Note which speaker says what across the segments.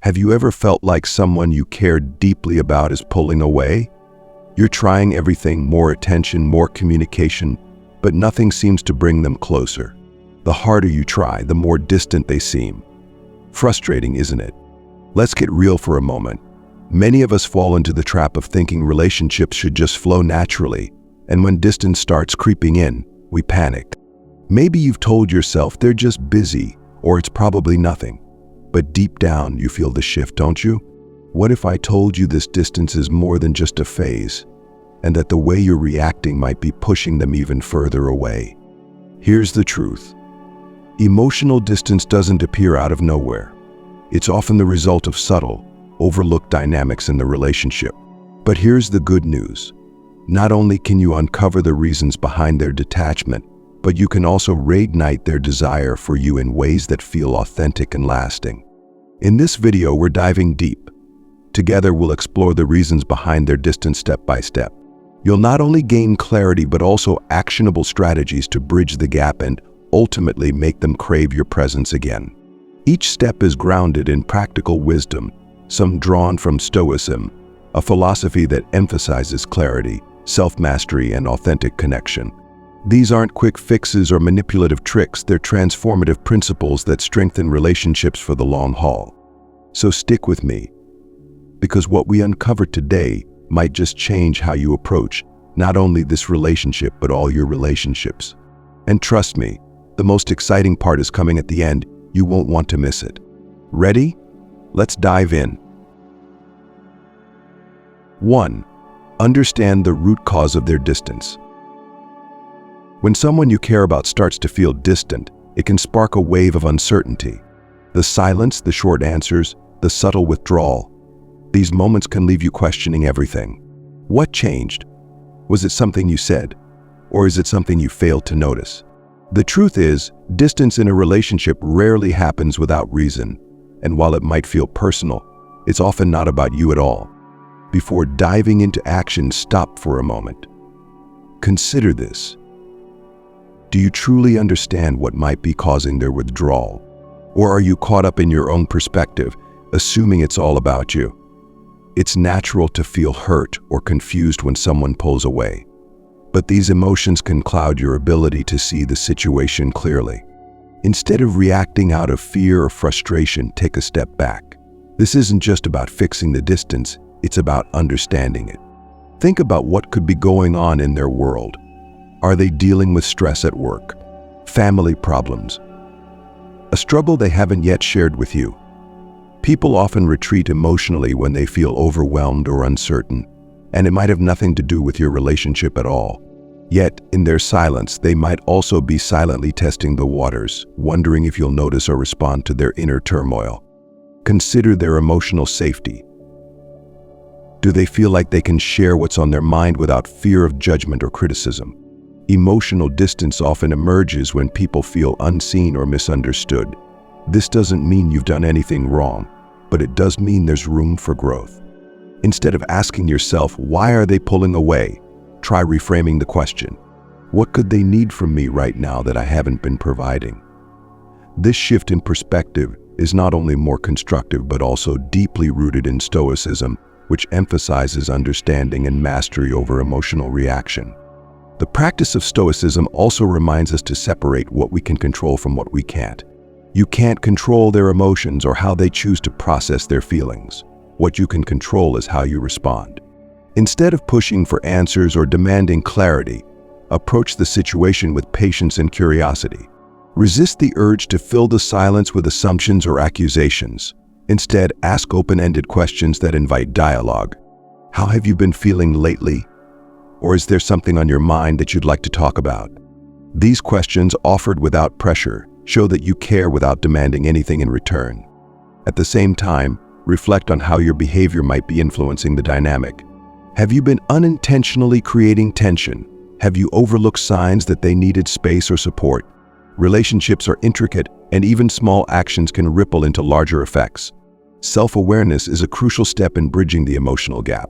Speaker 1: Have you ever felt like someone you cared deeply about is pulling away? You're trying everything, more attention, more communication, but nothing seems to bring them closer. The harder you try, the more distant they seem. Frustrating, isn't it? Let's get real for a moment. Many of us fall into the trap of thinking relationships should just flow naturally, and when distance starts creeping in, we panic. Maybe you've told yourself they're just busy, or it's probably nothing. But deep down, you feel the shift, don't you? What if I told you this distance is more than just a phase, and that the way you're reacting might be pushing them even further away? Here's the truth. Emotional distance doesn't appear out of nowhere. It's often the result of subtle, overlooked dynamics in the relationship. But here's the good news. Not only can you uncover the reasons behind their detachment, but you can also reignite their desire for you in ways that feel authentic and lasting. In this video, we're diving deep. Together, we'll explore the reasons behind their distance step by step. You'll not only gain clarity, but also actionable strategies to bridge the gap and ultimately make them crave your presence again. Each step is grounded in practical wisdom, some drawn from Stoicism, a philosophy that emphasizes clarity, self-mastery, and authentic connection. These aren't quick fixes or manipulative tricks, they're transformative principles that strengthen relationships for the long haul. So stick with me, because what we uncover today might just change how you approach not only this relationship, but all your relationships. And trust me, the most exciting part is coming at the end. You won't want to miss it. Ready? Let's dive in. 1. Understand the root cause of their distance. When someone you care about starts to feel distant, it can spark a wave of uncertainty. The silence, the short answers, the subtle withdrawal. These moments can leave you questioning everything. What changed? Was it something you said? Or is it something you failed to notice? The truth is, distance in a relationship rarely happens without reason, and while it might feel personal, it's often not about you at all. Before diving into action, stop for a moment. Consider this. Do you truly understand what might be causing their withdrawal? Or are you caught up in your own perspective, assuming it's all about you? It's natural to feel hurt or confused when someone pulls away. But these emotions can cloud your ability to see the situation clearly. Instead of reacting out of fear or frustration, take a step back. This isn't just about fixing the distance, it's about understanding it. Think about what could be going on in their world. Are they dealing with stress at work, family problems, a struggle they haven't yet shared with you? People often retreat emotionally when they feel overwhelmed or uncertain, and it might have nothing to do with your relationship at all. Yet, in their silence, they might also be silently testing the waters, wondering if you'll notice or respond to their inner turmoil. Consider their emotional safety. Do they feel like they can share what's on their mind without fear of judgment or criticism? Emotional distance often emerges when people feel unseen or misunderstood. This doesn't mean you've done anything wrong, but it does mean there's room for growth. Instead of asking yourself, why are they pulling away? Try reframing the question. What could they need from me right now that I haven't been providing? This shift in perspective is not only more constructive, but also deeply rooted in Stoicism, which emphasizes understanding and mastery over emotional reaction. The practice of Stoicism also reminds us to separate what we can control from what we can't. You can't control their emotions or how they choose to process their feelings. What you can control is how you respond. Instead of pushing for answers or demanding clarity, approach the situation with patience and curiosity. Resist the urge to fill the silence with assumptions or accusations. Instead, ask open-ended questions that invite dialogue. How have you been feeling lately? Or is there something on your mind that you'd like to talk about? These questions, offered without pressure, show that you care without demanding anything in return. At the same time, reflect on how your behavior might be influencing the dynamic. Have you been unintentionally creating tension? Have you overlooked signs that they needed space or support? Relationships are intricate, and even small actions can ripple into larger effects. Self-awareness is a crucial step in bridging the emotional gap.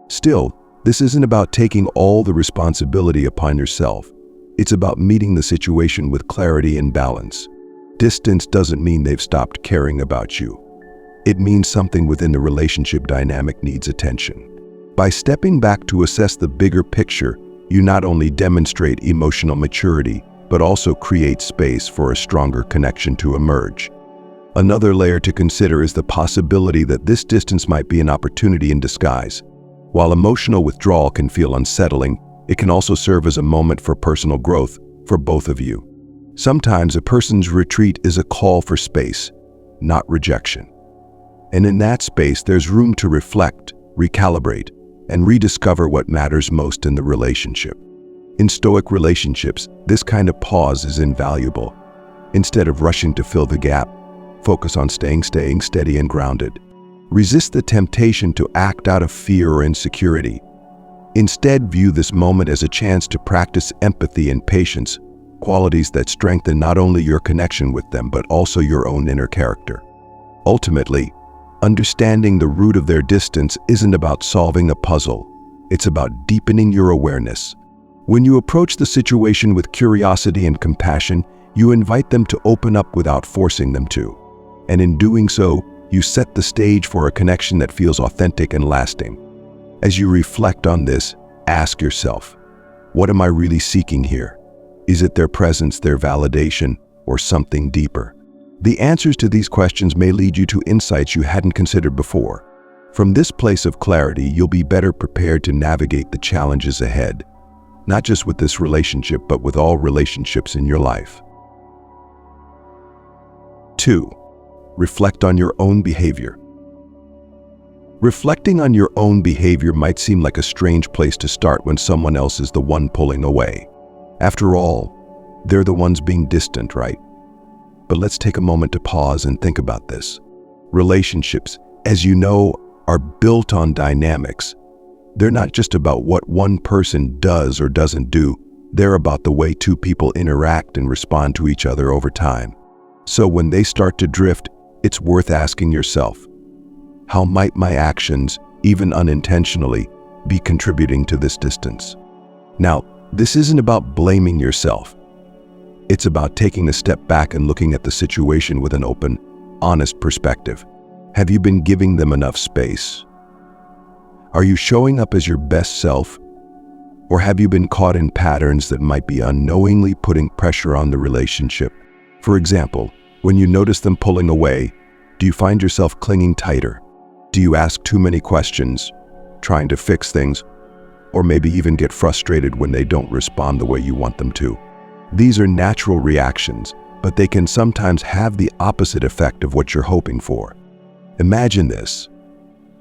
Speaker 1: Still, this isn't about taking all the responsibility upon yourself. It's about meeting the situation with clarity and balance. Distance doesn't mean they've stopped caring about you. it means something within the relationship dynamic needs attention. By stepping back to assess the bigger picture, you not only demonstrate emotional maturity, but also create space for a stronger connection to emerge. Another layer to consider is the possibility that this distance might be an opportunity in disguise. While emotional withdrawal can feel unsettling, it can also serve as a moment for personal growth for both of you. Sometimes a person's retreat is a call for space, not rejection. And in that space, there's room to reflect, recalibrate, and rediscover what matters most in the relationship. In Stoic relationships, this kind of pause is invaluable. Instead of rushing to fill the gap, focus on staying steady and grounded. Resist the temptation to act out of fear or insecurity. Instead, view this moment as a chance to practice empathy and patience, qualities that strengthen not only your connection with them, but also your own inner character. Ultimately, understanding the root of their distance isn't about solving a puzzle. It's about deepening your awareness. When you approach the situation with curiosity and compassion, you invite them to open up without forcing them to. And in doing so, you set the stage for a connection that feels authentic and lasting. As you reflect on this, ask yourself, what am I really seeking here? Is it their presence, their validation, or something deeper? The answers to these questions may lead you to insights you hadn't considered before. From this place of clarity, you'll be better prepared to navigate the challenges ahead, not just with this relationship, but with all relationships in your life. 2. Reflect on your own behavior. Reflecting on your own behavior might seem like a strange place to start when someone else is the one pulling away. After all, they're the ones being distant, right? But let's take a moment to pause and think about this. Relationships, as you know, are built on dynamics. They're not just about what one person does or doesn't do. They're about the way two people interact and respond to each other over time. So when they start to drift, it's worth asking yourself, how might my actions, even unintentionally, be contributing to this distance? Now, this isn't about blaming yourself. It's about taking a step back and looking at the situation with an open, honest perspective. Have you been giving them enough space? Are you showing up as your best self? Or have you been caught in patterns that might be unknowingly putting pressure on the relationship? For example, when you notice them pulling away, do you find yourself clinging tighter? Do you ask too many questions, trying to fix things, or maybe even get frustrated when they don't respond the way you want them to? These are natural reactions, but they can sometimes have the opposite effect of what you're hoping for. Imagine this.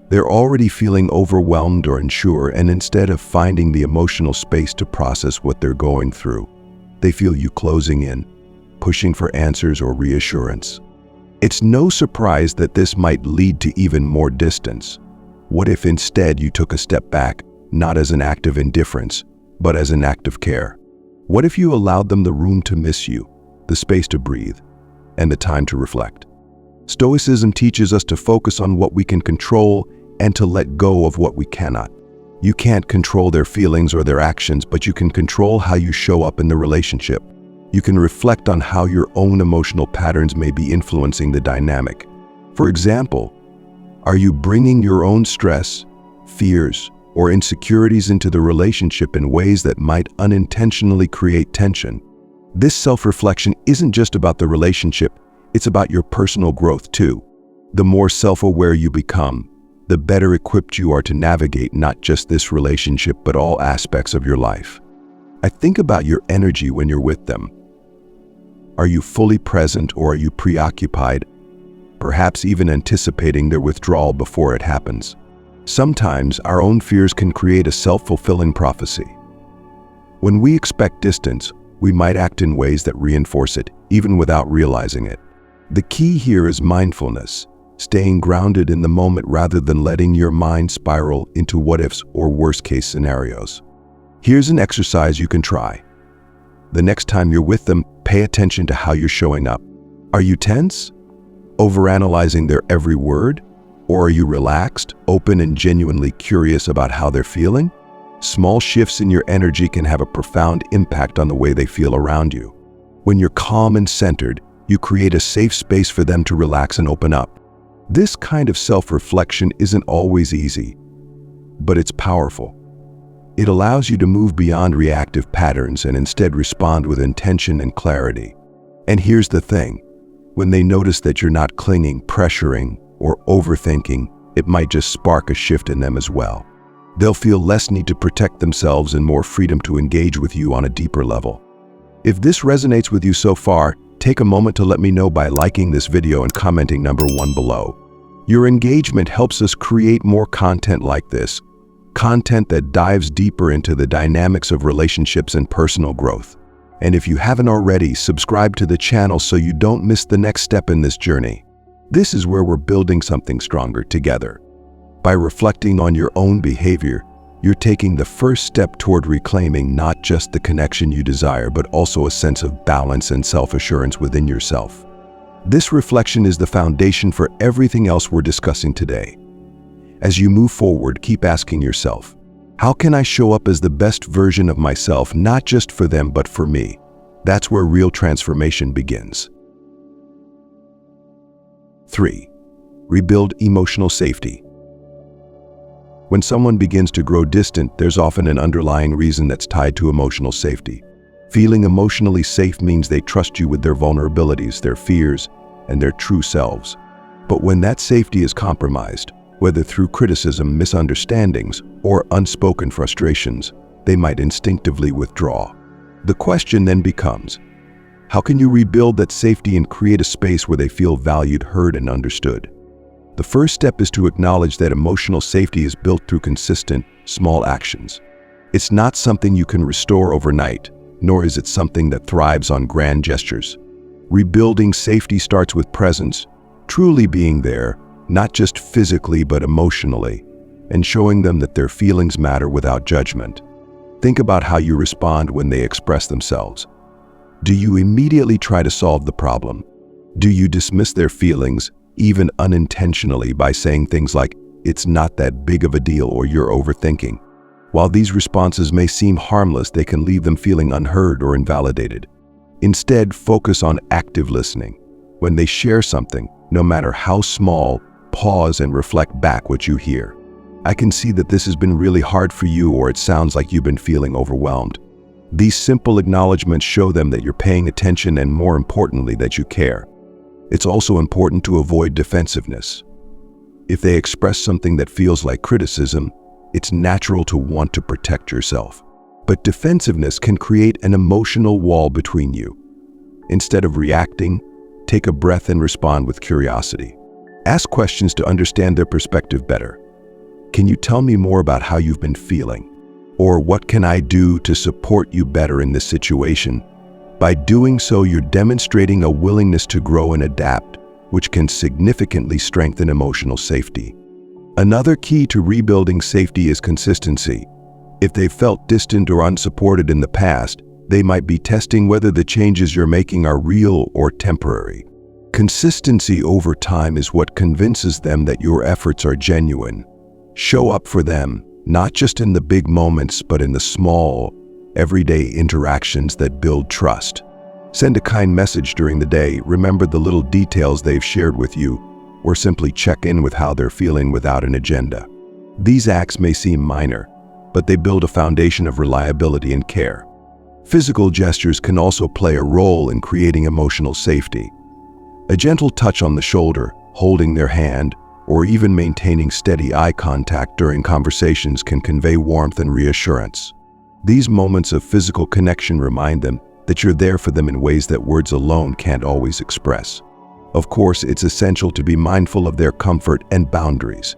Speaker 1: They're already feeling overwhelmed or unsure, and instead of finding the emotional space to process what they're going through, they feel you closing in, pushing for answers or reassurance. It's no surprise that this might lead to even more distance. What if instead you took a step back, not as an act of indifference, but as an act of care? What if you allowed them the room to miss you, the space to breathe, and the time to reflect? Stoicism teaches us to focus on what we can control and to let go of what we cannot. You can't control their feelings or their actions, but you can control how you show up in the relationship. You can reflect on how your own emotional patterns may be influencing the dynamic. For example, are you bringing your own stress, fears, or insecurities into the relationship in ways that might unintentionally create tension? This self-reflection isn't just about the relationship, it's about your personal growth too. The more self-aware you become, the better equipped you are to navigate not just this relationship, but all aspects of your life. I think about your energy when you're with them. Are you fully present, or are you preoccupied, perhaps even anticipating their withdrawal before it happens? Sometimes our own fears can create a self-fulfilling prophecy. When we expect distance, we might act in ways that reinforce it, even without realizing it. The key here is mindfulness, staying grounded in the moment rather than letting your mind spiral into what-ifs or worst-case scenarios. Here's an exercise you can try. The next time you're with them, pay attention to how you're showing up. Are you tense? Overanalyzing their every word? Or are you relaxed, open, and genuinely curious about how they're feeling? Small shifts in your energy can have a profound impact on the way they feel around you. When you're calm and centered, you create a safe space for them to relax and open up. This kind of self-reflection isn't always easy, but it's powerful. It allows you to move beyond reactive patterns and instead respond with intention and clarity. And here's the thing, when they notice that you're not clinging, pressuring, or overthinking, it might just spark a shift in them as well. They'll feel less need to protect themselves and more freedom to engage with you on a deeper level. If this resonates with you so far, take a moment to let me know by liking this video and commenting number 1 below. Your engagement helps us create more content like this, content that dives deeper into the dynamics of relationships and personal growth. And if you haven't already, subscribe to the channel so you don't miss the next step in this journey. This is where we're building something stronger together. By reflecting on your own behavior, you're taking the first step toward reclaiming not just the connection you desire, but also a sense of balance and self-assurance within yourself. This reflection is the foundation for everything else we're discussing today. As you move forward, keep asking yourself, how can I show up as the best version of myself, not just for them, but for me? That's where real transformation begins. 3. Rebuild emotional safety. When someone begins to grow distant, there's often an underlying reason that's tied to emotional safety. Feeling emotionally safe means they trust you with their vulnerabilities, their fears, and their true selves. But when that safety is compromised, whether through criticism, misunderstandings, or unspoken frustrations, they might instinctively withdraw. The question then becomes, how can you rebuild that safety and create a space where they feel valued, heard, and understood? The first step is to acknowledge that emotional safety is built through consistent, small actions. It's not something you can restore overnight, nor is it something that thrives on grand gestures. Rebuilding safety starts with presence, truly being there, not just physically but emotionally, and showing them that their feelings matter without judgment. Think about how you respond when they express themselves. Do you immediately try to solve the problem? Do you dismiss their feelings, even unintentionally, by saying things like, "It's not that big of a deal," or "You're overthinking"? While these responses may seem harmless, they can leave them feeling unheard or invalidated. Instead, focus on active listening. When they share something, no matter how small, pause and reflect back what you hear. "I can see that this has been really hard for you," or "It sounds like you've been feeling overwhelmed." These simple acknowledgments show them that you're paying attention and, more importantly, that you care. It's also important to avoid defensiveness. If they express something that feels like criticism, it's natural to want to protect yourself. But defensiveness can create an emotional wall between you. Instead of reacting, take a breath and respond with curiosity. Ask questions to understand their perspective better. "Can you tell me more about how you've been feeling?" Or "What can I do to support you better in this situation?" By doing so, you're demonstrating a willingness to grow and adapt, which can significantly strengthen emotional safety. Another key to rebuilding safety is consistency. If they felt distant or unsupported in the past, they might be testing whether the changes you're making are real or temporary. Consistency over time is what convinces them that your efforts are genuine. Show up for them, not just in the big moments, but in the small, everyday interactions that build trust. Send a kind message during the day, remember the little details they've shared with you, or simply check in with how they're feeling without an agenda. These acts may seem minor, but they build a foundation of reliability and care. Physical gestures can also play a role in creating emotional safety. A gentle touch on the shoulder, holding their hand, or even maintaining steady eye contact during conversations can convey warmth and reassurance. These moments of physical connection remind them that you're there for them in ways that words alone can't always express. Of course, it's essential to be mindful of their comfort and boundaries.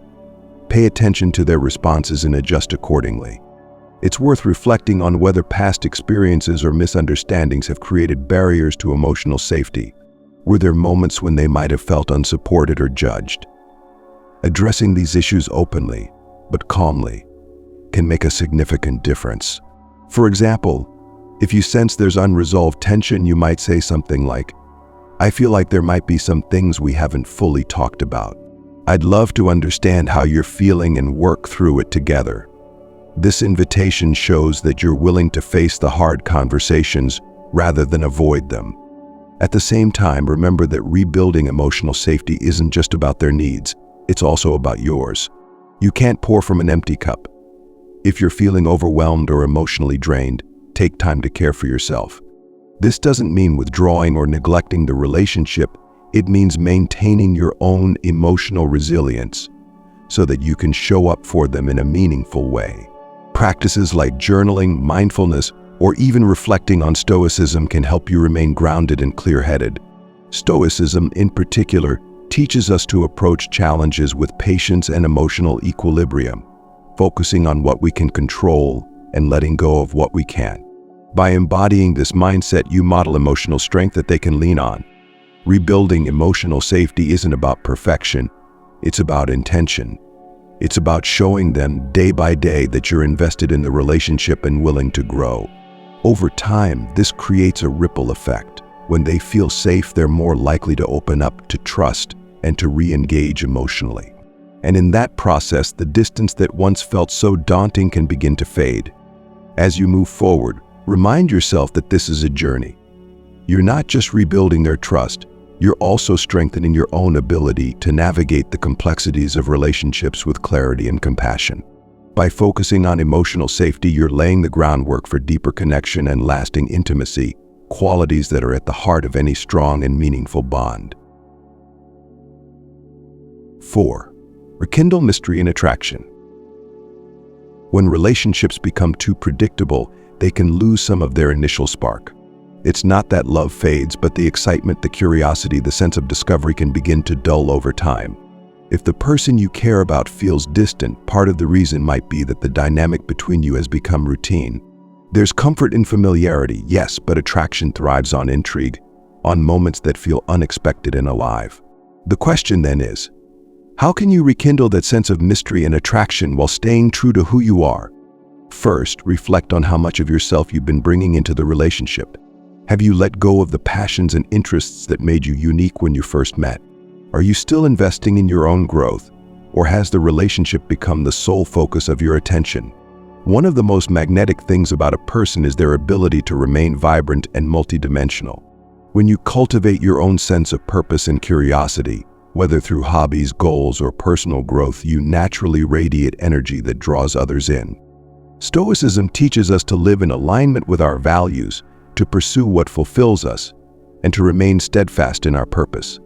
Speaker 1: Pay attention to their responses and adjust accordingly. It's worth reflecting on whether past experiences or misunderstandings have created barriers to emotional safety. Were there moments when they might have felt unsupported or judged? Addressing these issues openly, but calmly, can make a significant difference. For example, if you sense there's unresolved tension, you might say something like, "I feel like there might be some things we haven't fully talked about. I'd love to understand how you're feeling and work through it together." This invitation shows that you're willing to face the hard conversations rather than avoid them. At the same time, remember that rebuilding emotional safety isn't just about their needs, it's also about yours. You can't pour from an empty cup. If you're feeling overwhelmed or emotionally drained, take time to care for yourself. This doesn't mean withdrawing or neglecting the relationship. It means maintaining your own emotional resilience so that you can show up for them in a meaningful way. Practices like journaling, mindfulness, or even reflecting on Stoicism can help you remain grounded and clear-headed. Stoicism, in particular, teaches us to approach challenges with patience and emotional equilibrium, focusing on what we can control and letting go of what we can't. By embodying this mindset, you model emotional strength that they can lean on. Rebuilding emotional safety isn't about perfection, it's about intention. It's about showing them day by day that you're invested in the relationship and willing to grow. Over time, this creates a ripple effect. When they feel safe, they're more likely to open up, to trust, and to re-engage emotionally. And in that process, the distance that once felt so daunting can begin to fade. As you move forward, remind yourself that this is a journey. You're not just rebuilding their trust, you're also strengthening your own ability to navigate the complexities of relationships with clarity and compassion. By focusing on emotional safety, you're laying the groundwork for deeper connection and lasting intimacy, qualities that are at the heart of any strong and meaningful bond. 4. Rekindle mystery and attraction. When relationships become too predictable, they can lose some of their initial spark. It's not that love fades, but the excitement, the curiosity, the sense of discovery can begin to dull over time. If the person you care about feels distant, part of the reason might be that the dynamic between you has become routine. There's comfort in familiarity, yes, but attraction thrives on intrigue, on moments that feel unexpected and alive. The question then is, how can you rekindle that sense of mystery and attraction while staying true to who you are? First, reflect on how much of yourself you've been bringing into the relationship. Have you let go of the passions and interests that made you unique when you first met? Are you still investing in your own growth, or has the relationship become the sole focus of your attention? One of the most magnetic things about a person is their ability to remain vibrant and multidimensional. When you cultivate your own sense of purpose and curiosity, whether through hobbies, goals, or personal growth, you naturally radiate energy that draws others in. Stoicism teaches us to live in alignment with our values, to pursue what fulfills us, and to remain steadfast in our purpose.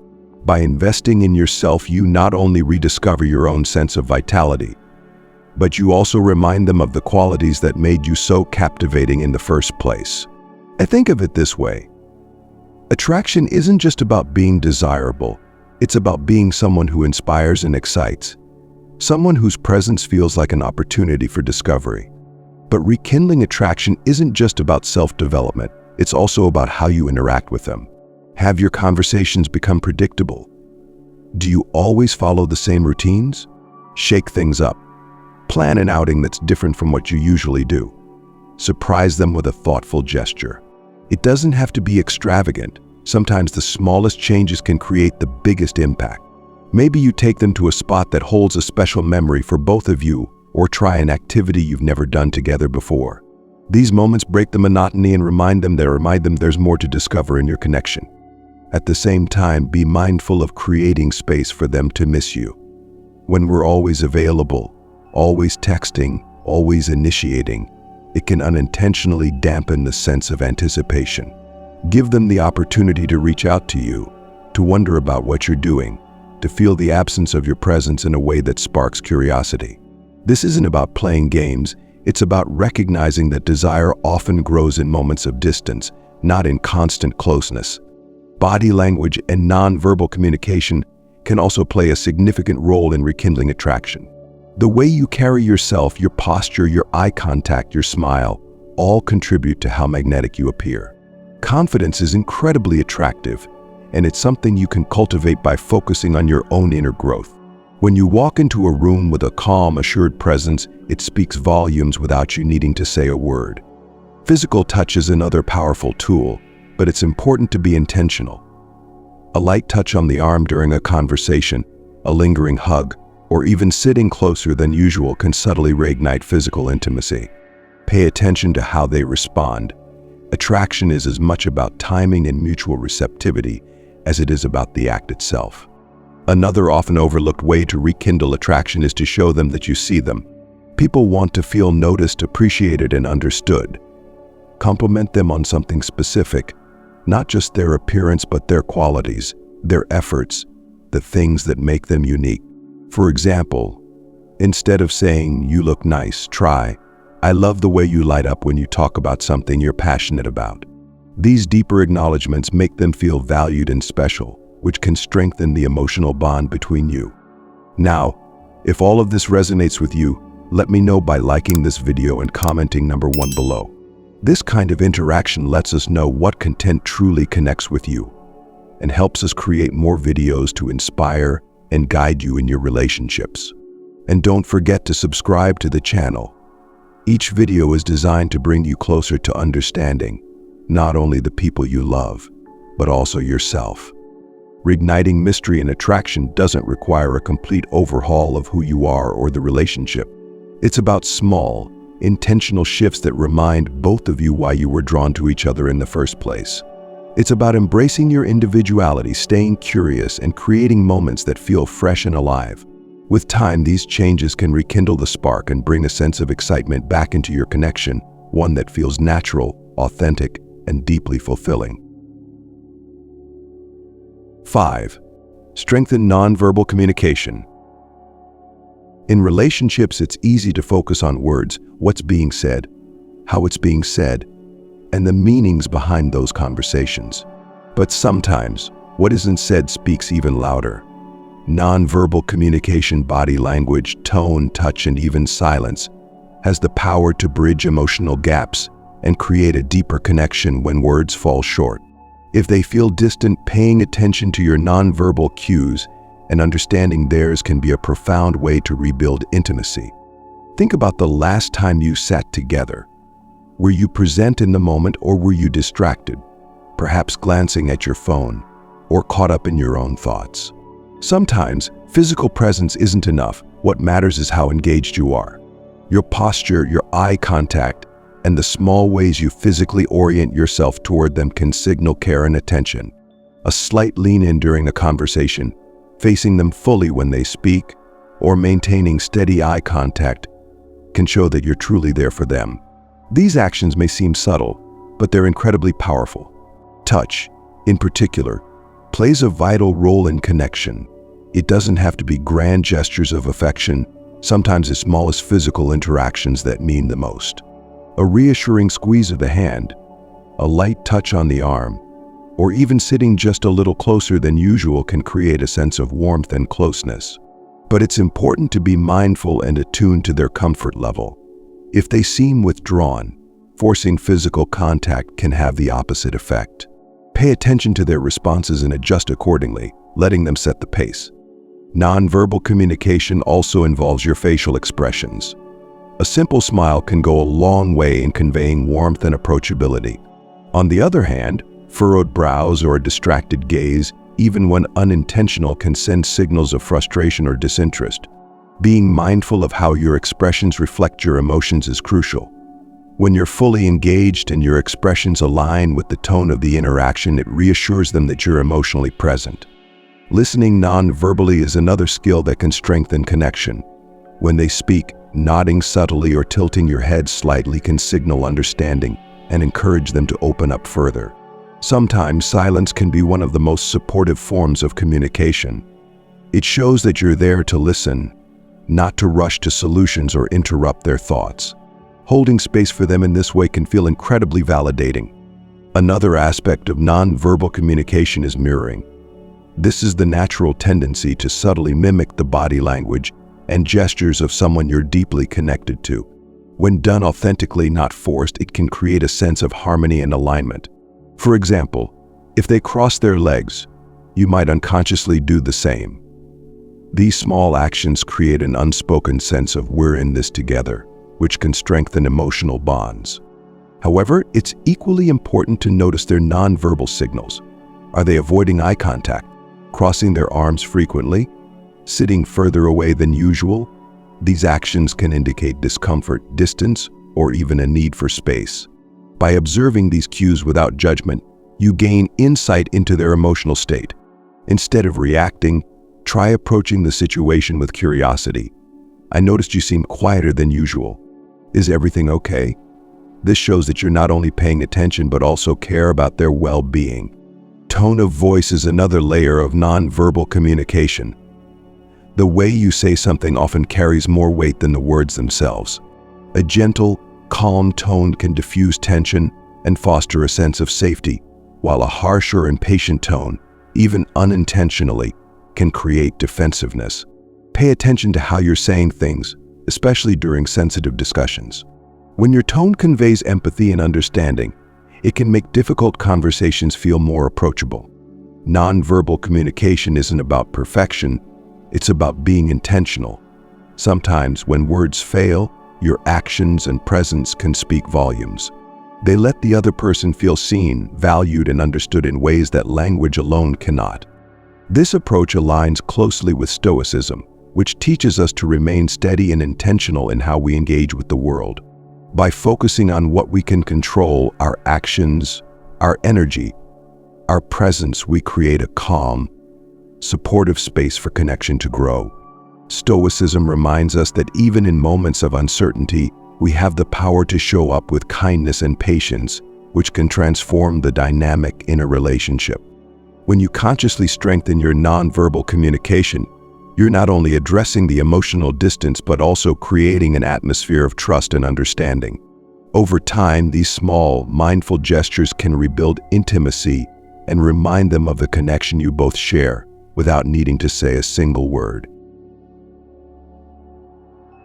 Speaker 1: By investing in yourself, you not only rediscover your own sense of vitality, but you also remind them of the qualities that made you so captivating in the first place. I think of it this way. Attraction isn't just about being desirable, it's about being someone who inspires and excites, someone whose presence feels like an opportunity for discovery. But rekindling attraction isn't just about self-development, it's also about how you interact with them. Have your conversations become predictable? Do you always follow the same routines? Shake things up. Plan an outing that's different from what you usually do. Surprise them with a thoughtful gesture. It doesn't have to be extravagant. Sometimes the smallest changes can create the biggest impact. Maybe you take them to a spot that holds a special memory for both of you, or try an activity you've never done together before. These moments break the monotony and remind them there's more to discover in your connection. At the same time, be mindful of creating space for them to miss you. When we're always available, always texting, always initiating, it can unintentionally dampen the sense of anticipation. Give them the opportunity to reach out to you, to wonder about what you're doing, to feel the absence of your presence in a way that sparks curiosity. This isn't about playing games, it's about recognizing that desire often grows in moments of distance, not in constant closeness. Body language and non-verbal communication can also play a significant role in rekindling attraction. The way you carry yourself, your posture, your eye contact, your smile, all contribute to how magnetic you appear. Confidence is incredibly attractive, and it's something you can cultivate by focusing on your own inner growth. When you walk into a room with a calm, assured presence, it speaks volumes without you needing to say a word. Physical touch is another powerful tool, but it's important to be intentional. A light touch on the arm during a conversation, a lingering hug, or even sitting closer than usual can subtly reignite physical intimacy. Pay attention to how they respond, Attraction is as much about timing and mutual receptivity as it is about the act itself. Another often overlooked way to rekindle attraction is to show them that you see them. People want to feel noticed, appreciated, and understood. Compliment them on something specific, not just their appearance but their qualities, their efforts, the things that make them unique. For example, instead of saying, "You look nice," try, "I love the way you light up when you talk about something you're passionate about." These deeper acknowledgments make them feel valued and special, which can strengthen the emotional bond between you. Now, if all of this resonates with you, let me know by liking this video and commenting number 1 below. This kind of interaction lets us know what content truly connects with you and helps us create more videos to inspire and guide you in your relationships. And don't forget to subscribe to the channel. Each video is designed to bring you closer to understanding not only the people you love, but also yourself. Reigniting mystery and attraction doesn't require a complete overhaul of who you are or the relationship. It's about small, intentional shifts that remind both of you why you were drawn to each other in the first place. It's about embracing your individuality, staying curious, and creating moments that feel fresh and alive. With time, these changes can rekindle the spark and bring a sense of excitement back into your connection, one that feels natural, authentic, and deeply fulfilling. 5. Strengthen nonverbal communication. In relationships, it's easy to focus on words, what's being said, how it's being said, and the meanings behind those conversations. But sometimes, what isn't said speaks even louder. Nonverbal communication, body language, tone, touch, and even silence has the power to bridge emotional gaps and create a deeper connection when words fall short. If they feel distant, paying attention to your nonverbal cues and understanding theirs can be a profound way to rebuild intimacy. Think about the last time you sat together. Were you present in the moment, or were you distracted, perhaps glancing at your phone or caught up in your own thoughts? Sometimes physical presence isn't enough. What matters is how engaged you are. Your posture, your eye contact, and the small ways you physically orient yourself toward them can signal care and attention. A slight lean in during a conversation, facing them fully when they speak, or maintaining steady eye contact can show that you're truly there for them. These actions may seem subtle, but they're incredibly powerful. Touch, in particular, plays a vital role in connection. It doesn't have to be grand gestures of affection. Sometimes the smallest physical interactions that mean the most. A reassuring squeeze of the hand, a light touch on the arm, or even sitting just a little closer than usual can create a sense of warmth and closeness. But it's important to be mindful and attuned to their comfort level. If they seem withdrawn, forcing physical contact can have the opposite effect. Pay attention to their responses and adjust accordingly, letting them set the pace. Nonverbal communication also involves your facial expressions. A simple smile can go a long way in conveying warmth and approachability. On the other hand, furrowed brows or a distracted gaze, even when unintentional, can send signals of frustration or disinterest. Being mindful of how your expressions reflect your emotions is crucial. When you're fully engaged and your expressions align with the tone of the interaction, it reassures them that you're emotionally present. Listening non-verbally is another skill that can strengthen connection. When they speak, nodding subtly or tilting your head slightly can signal understanding and encourage them to open up further. Sometimes silence can be one of the most supportive forms of communication. It shows that you're there to listen, not to rush to solutions or interrupt their thoughts. Holding space for them in this way can feel incredibly validating. Another aspect of nonverbal communication is mirroring. This is the natural tendency to subtly mimic the body language and gestures of someone you're deeply connected to. When done authentically, not forced, it can create a sense of harmony and alignment. For example, if they cross their legs, you might unconsciously do the same. These small actions create an unspoken sense of "we're in this together," which can strengthen emotional bonds. However, it's equally important to notice their nonverbal signals. Are they avoiding eye contact, crossing their arms frequently, sitting further away than usual? These actions can indicate discomfort, distance, or even a need for space. By observing these cues without judgment, you gain insight into their emotional state. Instead of reacting, try approaching the situation with curiosity. I noticed you seem quieter than usual. Is everything okay? This shows that you're not only paying attention but also care about their well-being. Tone of voice is another layer of non-verbal communication. The way you say something often carries more weight than the words themselves. A gentle, calm tone can diffuse tension and foster a sense of safety, while a harsh or impatient tone, even unintentionally, can create defensiveness. Pay attention to how you're saying things, especially during sensitive discussions. When your tone conveys empathy and understanding, it can make difficult conversations feel more approachable. Nonverbal communication isn't about perfection, it's about being intentional. Sometimes, when words fail, your actions and presence can speak volumes. They let the other person feel seen, valued, and understood in ways that language alone cannot. This approach aligns closely with Stoicism, which teaches us to remain steady and intentional in how we engage with the world. By focusing on what we can control, our actions, our energy, our presence, we create a calm, supportive space for connection to grow. Stoicism reminds us that even in moments of uncertainty, we have the power to show up with kindness and patience, which can transform the dynamic in a relationship. When you consciously strengthen your nonverbal communication, you're not only addressing the emotional distance but also creating an atmosphere of trust and understanding. Over time, these small, mindful gestures can rebuild intimacy and remind them of the connection you both share without needing to say a single word.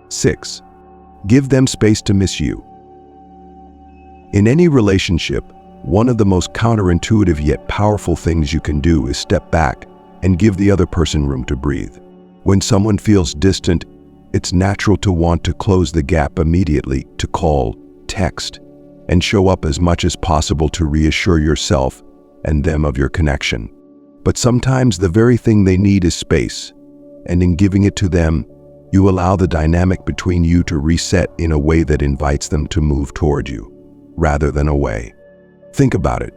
Speaker 1: 6. Give them space to miss you. In any relationship, one of the most counterintuitive yet powerful things you can do is step back and give the other person room to breathe. When someone feels distant, it's natural to want to close the gap immediately, to call, text, and show up as much as possible to reassure yourself and them of your connection. But sometimes the very thing they need is space, and in giving it to them, you allow the dynamic between you to reset in a way that invites them to move toward you, rather than away. Think about it.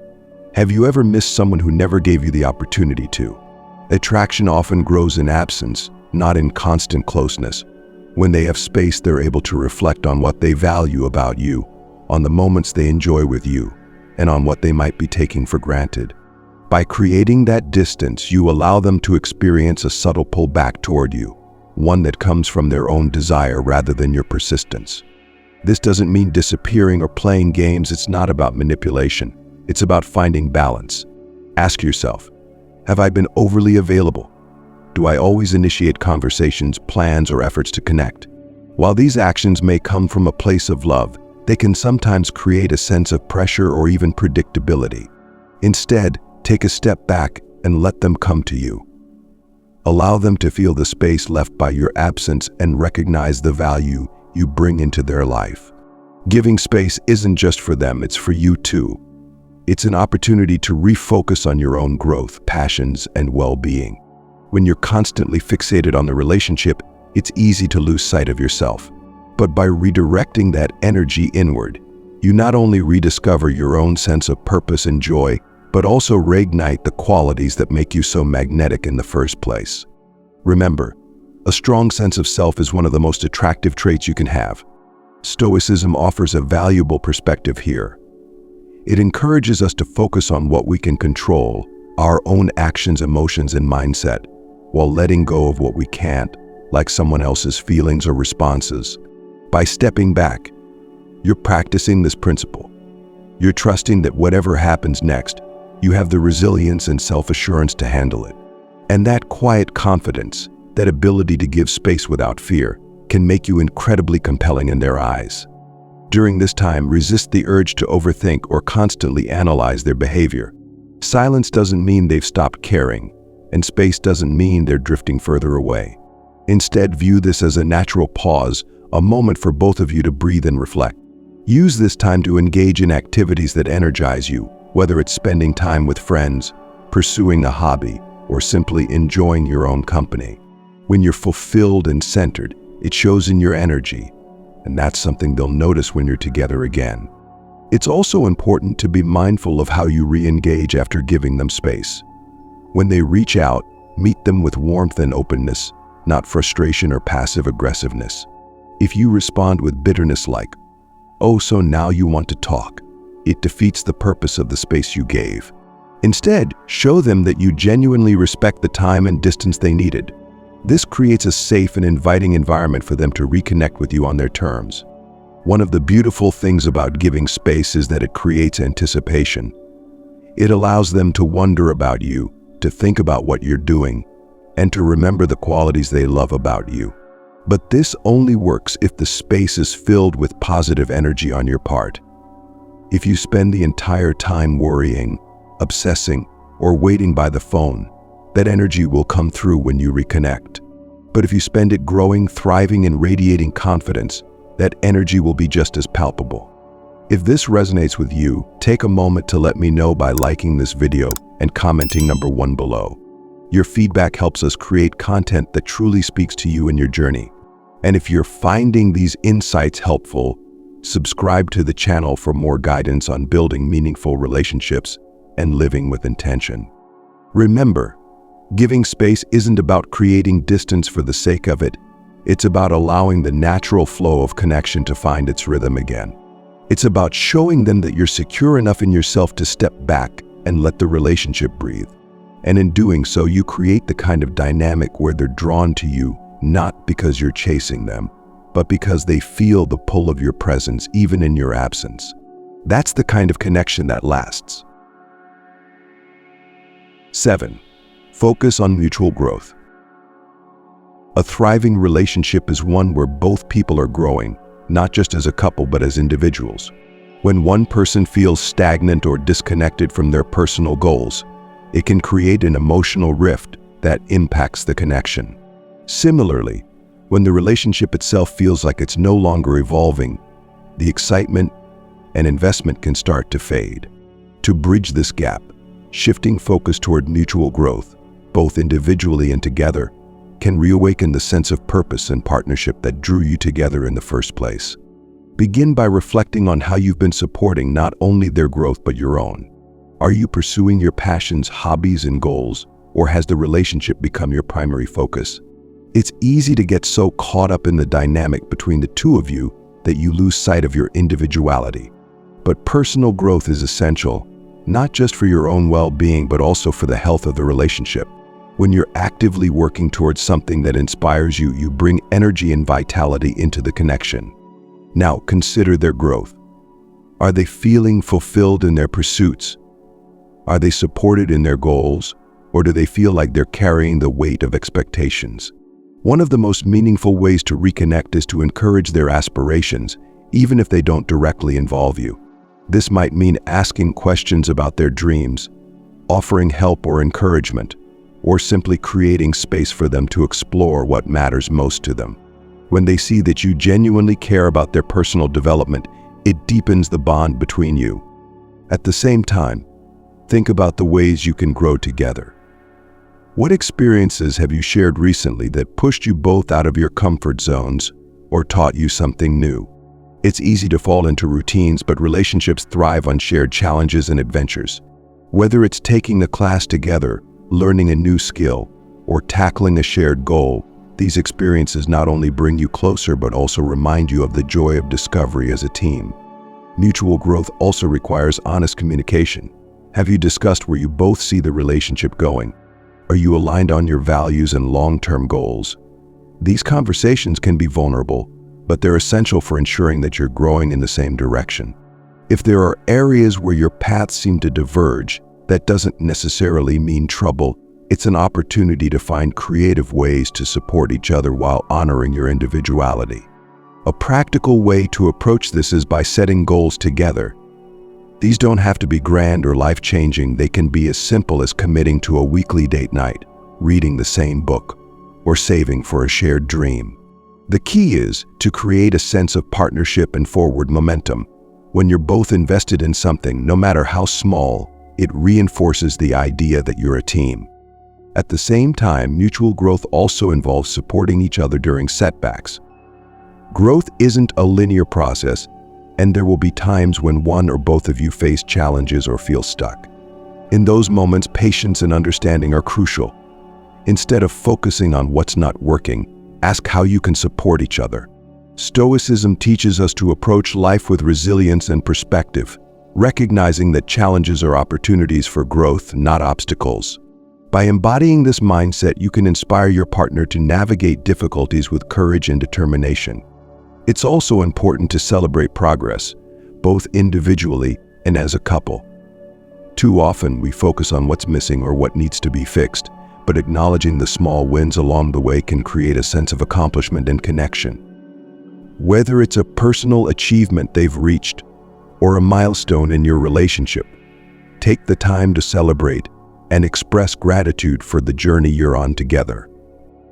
Speaker 1: Have you ever missed someone who never gave you the opportunity to? Attraction often grows in absence, not in constant closeness. When they have space, they're able to reflect on what they value about you, on the moments they enjoy with you, and on what they might be taking for granted. By creating that distance, you allow them to experience a subtle pull back toward you, one that comes from their own desire rather than your persistence. This doesn't mean disappearing or playing games. It's not about manipulation. It's about finding balance. Ask yourself, have I been overly available? Do I always initiate conversations, plans, or efforts to connect? While these actions may come from a place of love, they can sometimes create a sense of pressure or even predictability. Instead, take a step back and let them come to you. Allow them to feel the space left by your absence and recognize the value you bring into their life. Giving space isn't just for them, it's for you too. It's an opportunity to refocus on your own growth, passions, and well-being. When you're constantly fixated on the relationship, it's easy to lose sight of yourself. But by redirecting that energy inward, you not only rediscover your own sense of purpose and joy, but also reignite the qualities that make you so magnetic in the first place. Remember, a strong sense of self is one of the most attractive traits you can have. Stoicism offers a valuable perspective here. It encourages us to focus on what we can control, our own actions, emotions, and mindset, while letting go of what we can't, like someone else's feelings or responses. By stepping back, you're practicing this principle. You're trusting that whatever happens next, you have the resilience and self-assurance to handle it. And that quiet confidence, that ability to give space without fear, can make you incredibly compelling in their eyes. During this time, resist the urge to overthink or constantly analyze their behavior. Silence doesn't mean they've stopped caring, and space doesn't mean they're drifting further away. Instead, view this as a natural pause, a moment for both of you to breathe and reflect. Use this time to engage in activities that energize you, whether it's spending time with friends, pursuing a hobby, or simply enjoying your own company. When you're fulfilled and centered, it shows in your energy, and that's something they'll notice when you're together again. It's also important to be mindful of how you re-engage after giving them space. When they reach out, meet them with warmth and openness, not frustration or passive aggressiveness. If you respond with bitterness like, "Oh, so now you want to talk," it defeats the purpose of the space you gave. Instead, show them that you genuinely respect the time and distance they needed. This creates a safe and inviting environment for them to reconnect with you on their terms. One of the beautiful things about giving space is that it creates anticipation. It allows them to wonder about you, to think about what you're doing, and to remember the qualities they love about you. But this only works if the space is filled with positive energy on your part. If you spend the entire time worrying, obsessing, or waiting by the phone, that energy will come through when you reconnect. But if you spend it growing, thriving, and radiating confidence, that energy will be just as palpable. If this resonates with you, take a moment to let me know by liking this video and commenting number 1 below. Your feedback helps us create content that truly speaks to you in your journey. And if you're finding these insights helpful, subscribe to the channel for more guidance on building meaningful relationships and living with intention. Remember, giving space isn't about creating distance for the sake of it. It's about allowing the natural flow of connection to find its rhythm again. It's about showing them that you're secure enough in yourself to step back and let the relationship breathe. And in doing so, you create the kind of dynamic where they're drawn to you, not because you're chasing them, but because they feel the pull of your presence even in your absence. That's the kind of connection that lasts. 7. Focus on mutual growth. A thriving relationship is one where both people are growing, not just as a couple but as individuals. When one person feels stagnant or disconnected from their personal goals, it can create an emotional rift that impacts the connection. Similarly, when the relationship itself feels like it's no longer evolving, the excitement and investment can start to fade. To bridge this gap, shifting focus toward mutual growth, both individually and together, can reawaken the sense of purpose and partnership that drew you together in the first place. Begin by reflecting on how you've been supporting not only their growth but your own. Are you pursuing your passions, hobbies, and goals, or has the relationship become your primary focus? It's easy to get so caught up in the dynamic between the two of you that you lose sight of your individuality. But personal growth is essential, not just for your own well-being, but also for the health of the relationship. When you're actively working towards something that inspires you, you bring energy and vitality into the connection. Now, consider their growth. Are they feeling fulfilled in their pursuits? Are they supported in their goals? Or do they feel like they're carrying the weight of expectations? One of the most meaningful ways to reconnect is to encourage their aspirations, even if they don't directly involve you. This might mean asking questions about their dreams, offering help or encouragement, or simply creating space for them to explore what matters most to them. When they see that you genuinely care about their personal development, it deepens the bond between you. At the same time, think about the ways you can grow together. What experiences have you shared recently that pushed you both out of your comfort zones or taught you something new? It's easy to fall into routines, but relationships thrive on shared challenges and adventures. Whether it's taking the class together, learning a new skill, or tackling a shared goal, these experiences not only bring you closer but also remind you of the joy of discovery as a team. Mutual growth also requires honest communication. Have you discussed where you both see the relationship going? Are you aligned on your values and long-term goals? These conversations can be vulnerable, but they're essential for ensuring that you're growing in the same direction. If there are areas where your paths seem to diverge, that doesn't necessarily mean trouble. It's an opportunity to find creative ways to support each other while honoring your individuality. A practical way to approach this is by setting goals together. These don't have to be grand or life-changing. They can be as simple as committing to a weekly date night, reading the same book, or saving for a shared dream. The key is to create a sense of partnership and forward momentum. When you're both invested in something, no matter how small, it reinforces the idea that you're a team. At the same time, mutual growth also involves supporting each other during setbacks. Growth isn't a linear process. And there will be times when one or both of you face challenges or feel stuck. In those moments, patience and understanding are crucial. Instead of focusing on what's not working, ask how you can support each other. Stoicism teaches us to approach life with resilience and perspective, recognizing that challenges are opportunities for growth, not obstacles. By embodying this mindset, you can inspire your partner to navigate difficulties with courage and determination. It's also important to celebrate progress, both individually and as a couple. Too often, we focus on what's missing or what needs to be fixed, but acknowledging the small wins along the way can create a sense of accomplishment and connection. Whether it's a personal achievement they've reached or a milestone in your relationship, take the time to celebrate and express gratitude for the journey you're on together.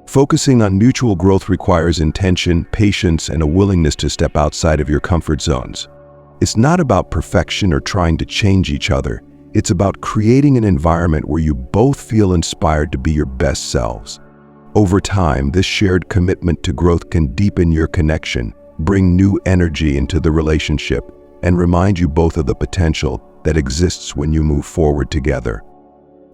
Speaker 1: Focusing on mutual growth requires intention, patience, and a willingness to step outside of your comfort zones. It's not about perfection or trying to change each other. It's about creating an environment where you both feel inspired to be your best selves. Over time, this shared commitment to growth can deepen your connection, bring new energy into the relationship, and remind you both of the potential that exists when you move forward together.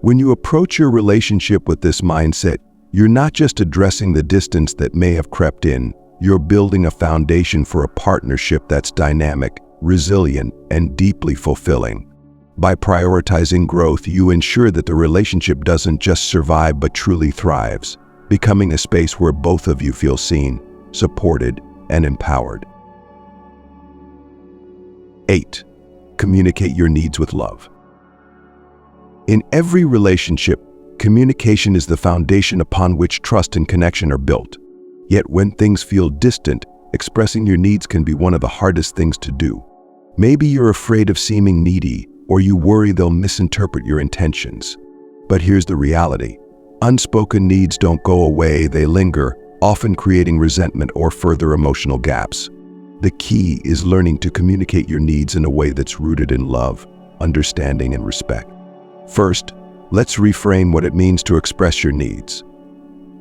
Speaker 1: When you approach your relationship with this mindset, you're not just addressing the distance that may have crept in, you're building a foundation for a partnership that's dynamic, resilient, and deeply fulfilling. By prioritizing growth, you ensure that the relationship doesn't just survive but truly thrives, becoming a space where both of you feel seen, supported, and empowered. 8. Communicate your needs with love. In every relationship, communication is the foundation upon which trust and connection are built. Yet when things feel distant, expressing your needs can be one of the hardest things to do. Maybe you're afraid of seeming needy, or you worry they'll misinterpret your intentions. But here's the reality. Unspoken needs don't go away, they linger, often creating resentment or further emotional gaps. The key is learning to communicate your needs in a way that's rooted in love, understanding, and respect. First, let's reframe what it means to express your needs.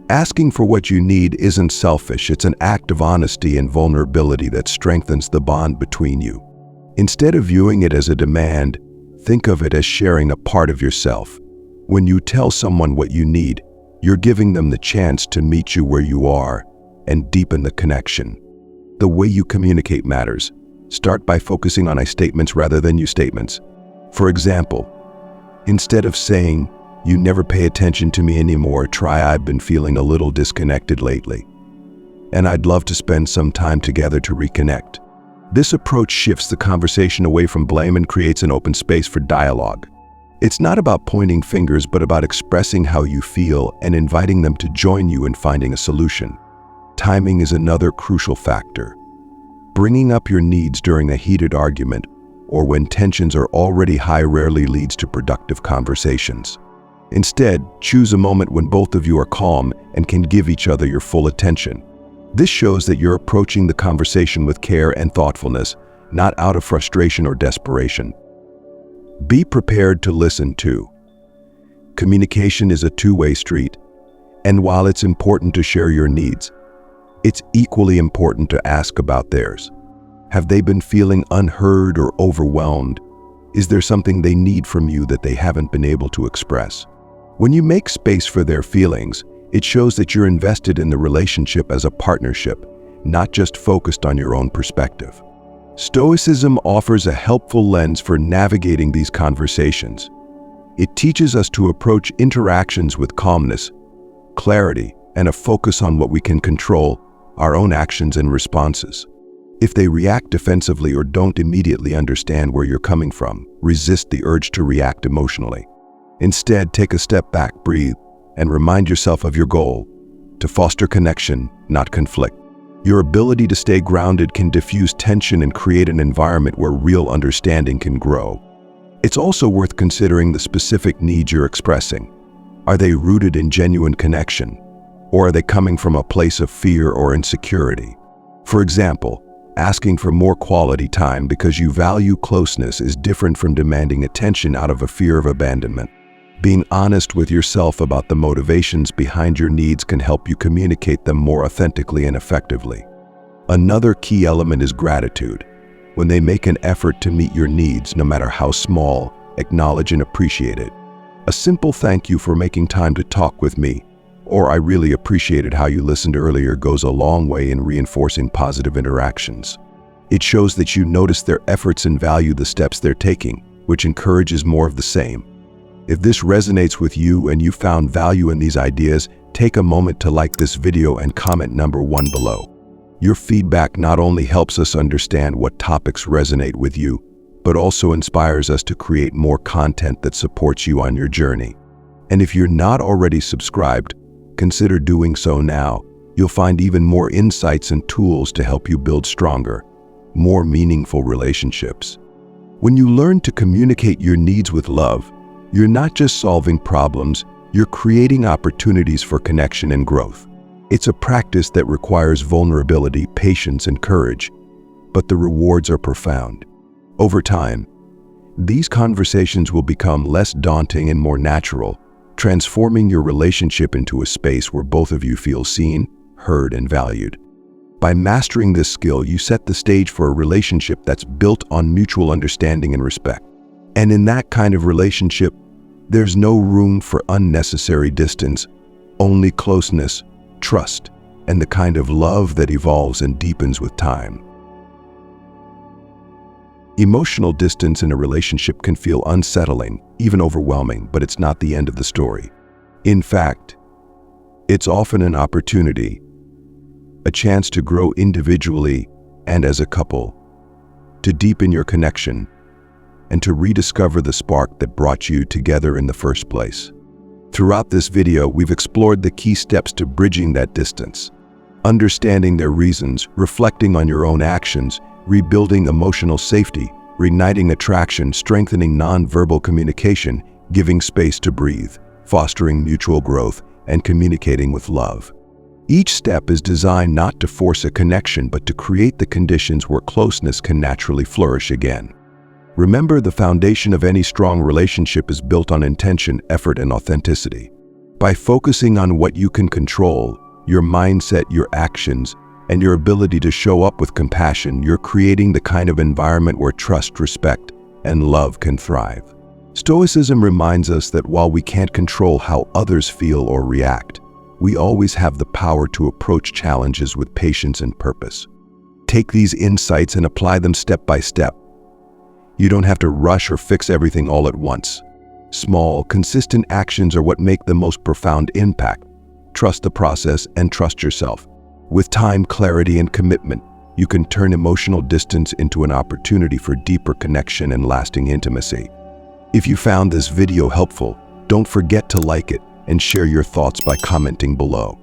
Speaker 1: Asking for what you need isn't selfish, it's an act of honesty and vulnerability that strengthens the bond between you. Instead of viewing it as a demand, think of it as sharing a part of yourself. When you tell someone what you need, you're giving them the chance to meet you where you are and deepen the connection. The way you communicate matters. Start by focusing on I statements rather than you statements. For example, instead of saying, "You never pay attention to me anymore," try, "I've been feeling a little disconnected lately, and I'd love to spend some time together to reconnect." This approach shifts the conversation away from blame and creates an open space for dialogue. It's not about pointing fingers, but about expressing how you feel and inviting them to join you in finding a solution. Timing is another crucial factor. Bringing up your needs during a heated argument or when tensions are already high rarely leads to productive conversations. Instead, choose a moment when both of you are calm and can give each other your full attention. This shows that you're approaching the conversation with care and thoughtfulness, not out of frustration or desperation. Be prepared to listen too. Communication is a two-way street, and while it's important to share your needs, it's equally important to ask about theirs. Have they been feeling unheard or overwhelmed? Is there something they need from you that they haven't been able to express? When you make space for their feelings, it shows that you're invested in the relationship as a partnership, not just focused on your own perspective. Stoicism offers a helpful lens for navigating these conversations. It teaches us to approach interactions with calmness, clarity, and a focus on what we can control, our own actions and responses. If they react defensively or don't immediately understand where you're coming from, resist the urge to react emotionally. Instead, take a step back, breathe, and remind yourself of your goal: to foster connection, not conflict. Your ability to stay grounded can diffuse tension and create an environment where real understanding can grow. It's also worth considering the specific needs you're expressing. Are they rooted in genuine connection, or are they coming from a place of fear or insecurity? For example, asking for more quality time because you value closeness is different from demanding attention out of a fear of abandonment. Being honest with yourself about the motivations behind your needs can help you communicate them more authentically and effectively. Another key element is gratitude. when they make an effort to meet your needs, no matter how small, acknowledge and appreciate it. A simple thank you for making time to talk with me, or I really appreciated how you listened earlier, goes a long way in reinforcing positive interactions. It shows that you notice their efforts and value the steps they're taking, which encourages more of the same. If this resonates with you and you found value in these ideas, take a moment to like this video and comment number 1 below. Your feedback not only helps us understand what topics resonate with you, but also inspires us to create more content that supports you on your journey. And if you're not already subscribed, consider doing so now. You'll find even more insights and tools to help you build stronger, more meaningful relationships. When you learn to communicate your needs with love, you're not just solving problems, you're creating opportunities for connection and growth. It's a practice that requires vulnerability, patience, and courage, but the rewards are profound. Over time, these conversations will become less daunting and more natural, transforming your relationship into a space where both of you feel seen, heard, and valued. By mastering this skill, you set the stage for a relationship that's built on mutual understanding and respect. And in that kind of relationship, there's no room for unnecessary distance, only closeness, trust, and the kind of love that evolves and deepens with time. Emotional distance in a relationship can feel unsettling, even overwhelming, but it's not the end of the story. In fact, it's often an opportunity, a chance to grow individually and as a couple, to deepen your connection, and to rediscover the spark that brought you together in the first place. Throughout this video, we've explored the key steps to bridging that distance, understanding their reasons, reflecting on your own actions, rebuilding emotional safety, reigniting attraction, strengthening nonverbal communication, giving space to breathe, fostering mutual growth, and communicating with love. Each step is designed not to force a connection, but to create the conditions where closeness can naturally flourish again. Remember, the foundation of any strong relationship is built on intention, effort, and authenticity. By focusing on what you can control, your mindset, your actions, and your ability to show up with compassion, you're creating the kind of environment where trust, respect, and love can thrive. Stoicism reminds us that while we can't control how others feel or react, we always have the power to approach challenges with patience and purpose. Take these insights and apply them step by step. You don't have to rush or fix everything all at once. Small, consistent actions are what make the most profound impact. Trust the process and trust yourself. With time, clarity, and commitment, you can turn emotional distance into an opportunity for deeper connection and lasting intimacy. If you found this video helpful, don't forget to like it and share your thoughts by commenting below.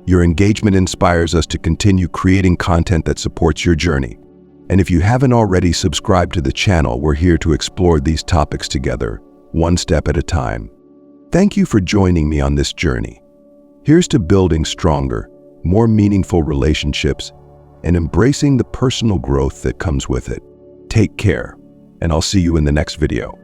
Speaker 1: Your engagement inspires us to continue creating content that supports your journey. And if you haven't already subscribed to the channel, we're here to explore these topics together, one step at a time. Thank you for joining me on this journey. Here's to building stronger, more meaningful relationships and embracing the personal growth that comes with it. Take care, and I'll see you in the next video.